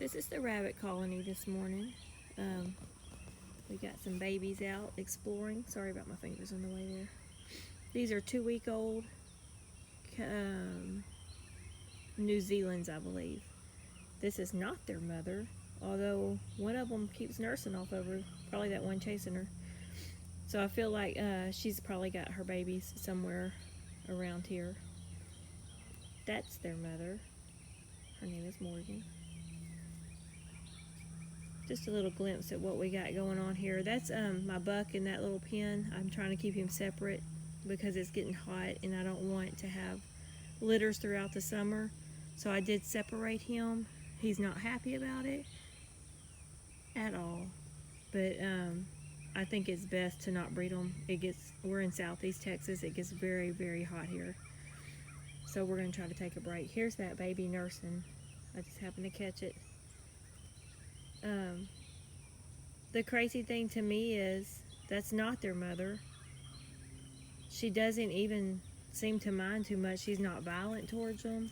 This is the rabbit colony this morning. We got some babies out exploring. Sorry about my fingers in the way there. These are 2-week-old New Zealand's, I believe. This is not their mother, although one of them keeps nursing off of her. Probably that one chasing her. So I feel like she's probably got her babies somewhere around here. That's their mother. Her name is Morgan. Just a little glimpse at what we got going on here. That's my buck in that little pen. I'm trying to keep him separate because it's getting hot and I don't want to have litters throughout the summer. So I did separate him. He's not happy about it at all. But I think it's best to not breed them. We're in Southeast Texas. It gets very, very hot here. So we're going to try to take a break. Here's that baby nursing. I just happened to catch it. The crazy thing to me is that's not their mother. She doesn't even seem to mind too much. She's not violent towards them.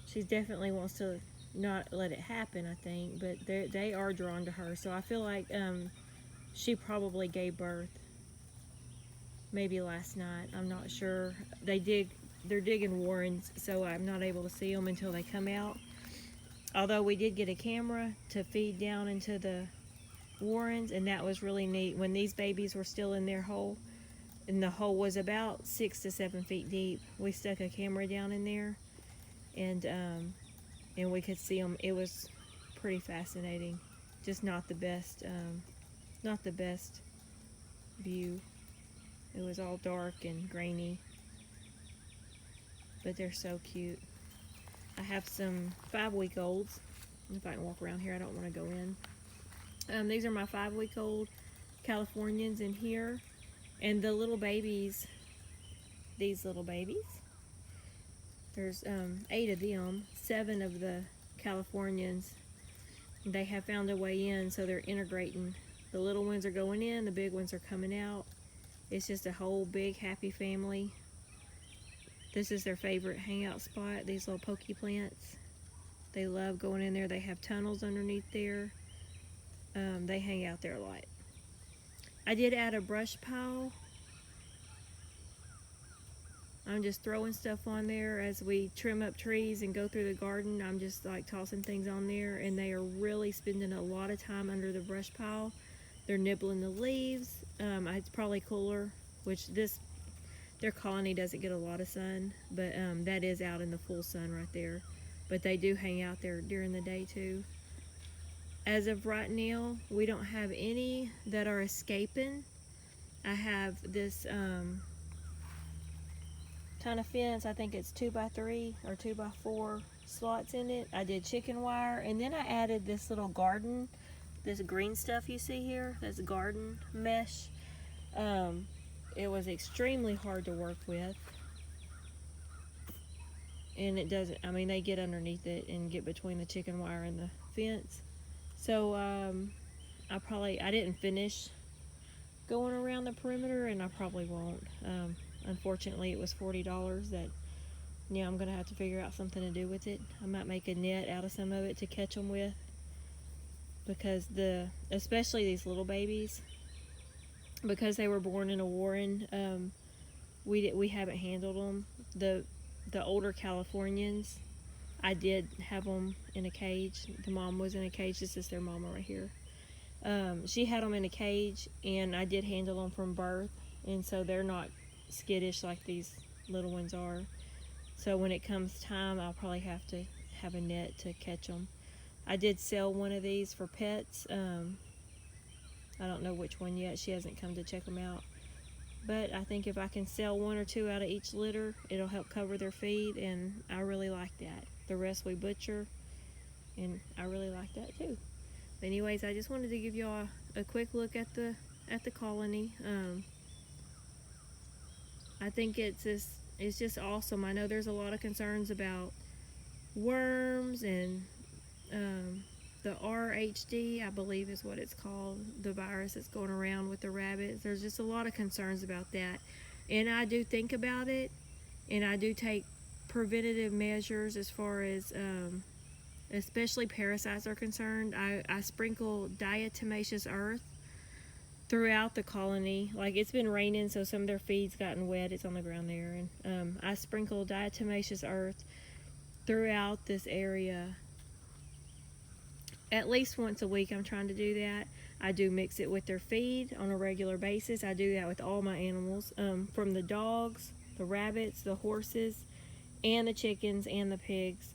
She definitely wants to not let it happen, I think, but they are drawn to her. So I feel like she probably gave birth maybe last night. I'm not sure. They're digging warrens, so I'm not able to see them until they come out. Although we did get a camera to feed down into the warrens, and that was really neat. When these babies were still in their hole, and the hole was about 6 to 7 feet deep, we stuck a camera down in there, and we could see them. It was pretty fascinating. Just not the best view. It was all dark and grainy, but they're so cute. I have some 5-week-olds. If I can walk around here, I don't want to go in. These are my 5-week-old Californians in here. And the little babies, these little babies, there's 8 of them. 7 of the Californians, they have found a way in, so they're integrating. The little ones are going in, the big ones are coming out. It's just a whole big happy family. This is their favorite hangout spot, these little pokey plants. They love going in there. They have tunnels underneath there. They hang out there a lot. I did add a brush pile. I'm just throwing stuff on there as we trim up trees and go through the garden. I'm just like tossing things on there, and they are really spending a lot of time under the brush pile. They're nibbling the leaves. It's probably cooler, which their colony doesn't get a lot of sun, but that is out in the full sun right there. But they do hang out there during the day too. As of right now, we don't have any that are escaping. I have this kind of fence. I think it's 2x3 or 2x4 slots in it. I did chicken wire, and then I added this little garden, this green stuff you see here. That's garden mesh. It was extremely hard to work with, and it doesn't, I mean, they get underneath it and get between the chicken wire and the fence. So I didn't finish going around the perimeter, and I probably won't. Unfortunately, it was $40 that now I'm gonna have to figure out something to do with it. I might make a net out of some of it to catch them with, because especially these little babies, because they were born in a warren, we haven't handled them. The older Californians, I did have them in a cage. The mom was in a cage. This is their mama right here. She had them in a cage, and I did handle them from birth, and so they're not skittish like these little ones are. So when it comes time, I'll probably have to have a net to catch them. I did sell one of these for pets. I don't know which one yet. She hasn't come to check them out. But I think if I can sell 1 or 2 out of each litter, it'll help cover their feed, and I really like that. The rest we butcher, and I really like that too. But anyways, I just wanted to give y'all a quick look at the colony. I think it's just awesome. I know there's a lot of concerns about worms and the RHD, I believe is what it's called, the virus that's going around with the rabbits. There's just a lot of concerns about that, and I do think about it, and I do take preventative measures as far as especially parasites are concerned, I sprinkle diatomaceous earth throughout the colony. Like, it's been raining, so some of their feed's gotten wet. It's on the ground there, and I sprinkle diatomaceous earth throughout this area at least once a week. I'm trying to do that. I do mix it with their feed on a regular basis. I do that with all my animals, from the dogs, the rabbits, the horses, and the chickens, and the pigs.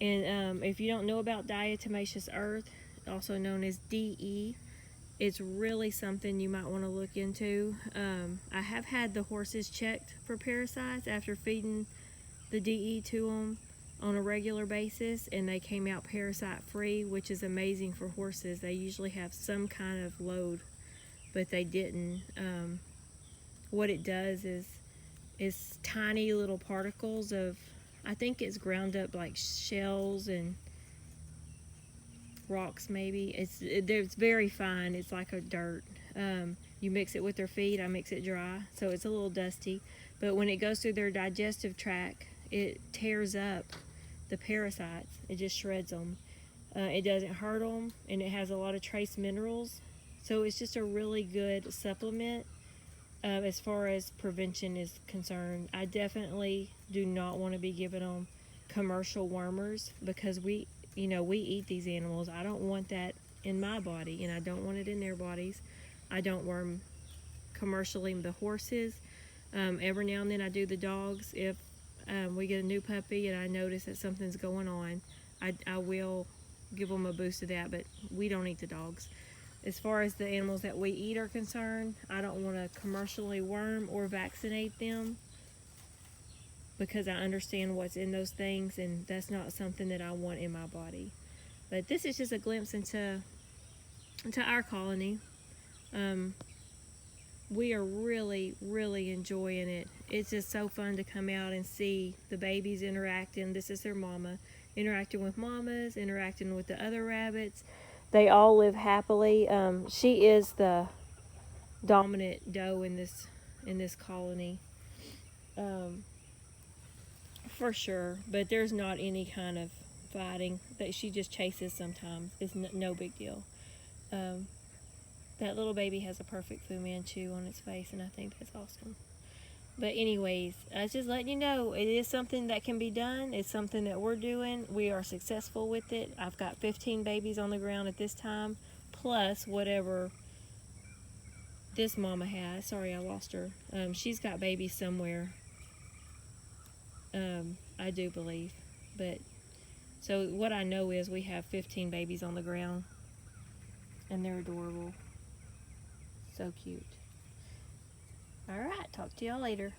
And if you don't know about diatomaceous earth, also known as DE, it's really something you might want to look into. I have had the horses checked for parasites after feeding the DE to them on a regular basis, and they came out parasite free, which is amazing for horses. They usually have some kind of load, but they didn't. What it does is tiny little particles of, I think it's ground up like shells and rocks maybe. It's very fine. It's like a dirt. You mix it with their feed. I mix it dry, so it's a little dusty, but when it goes through their digestive tract, it tears up the parasites. It just shreds them. It doesn't hurt them, and it has a lot of trace minerals, so it's just a really good supplement as far as prevention is concerned. I definitely do not want to be giving them commercial wormers, because we eat these animals. I don't want that in my body, and I don't want it in their bodies. I don't worm commercially the horses. Every now and then I do the dogs. If we get a new puppy and I notice that something's going on, I will give them a boost of that, but we don't eat the dogs. As far as the animals that we eat are concerned, I don't want to commercially worm or vaccinate them, because I understand what's in those things, and that's not something that I want in my body. But this is just a glimpse into our colony. We are really, really enjoying it. It's just so fun to come out and see the babies interacting. This is their mama, interacting with mamas, interacting with the other rabbits. They all live happily. She is the dominant doe in this colony, for sure. But there's not any kind of fighting. That she just chases sometimes. It's no big deal. That little baby has a perfect Fu Manchu on its face, and I think that's awesome. But anyways, I was just letting you know, it is something that can be done. It's something that we're doing. We are successful with it. I've got 15 babies on the ground at this time, plus whatever this mama has. Sorry, I lost her. She's got babies somewhere, I do believe. But so what I know is we have 15 babies on the ground, and they're adorable. So cute. All right, talk to y'all later.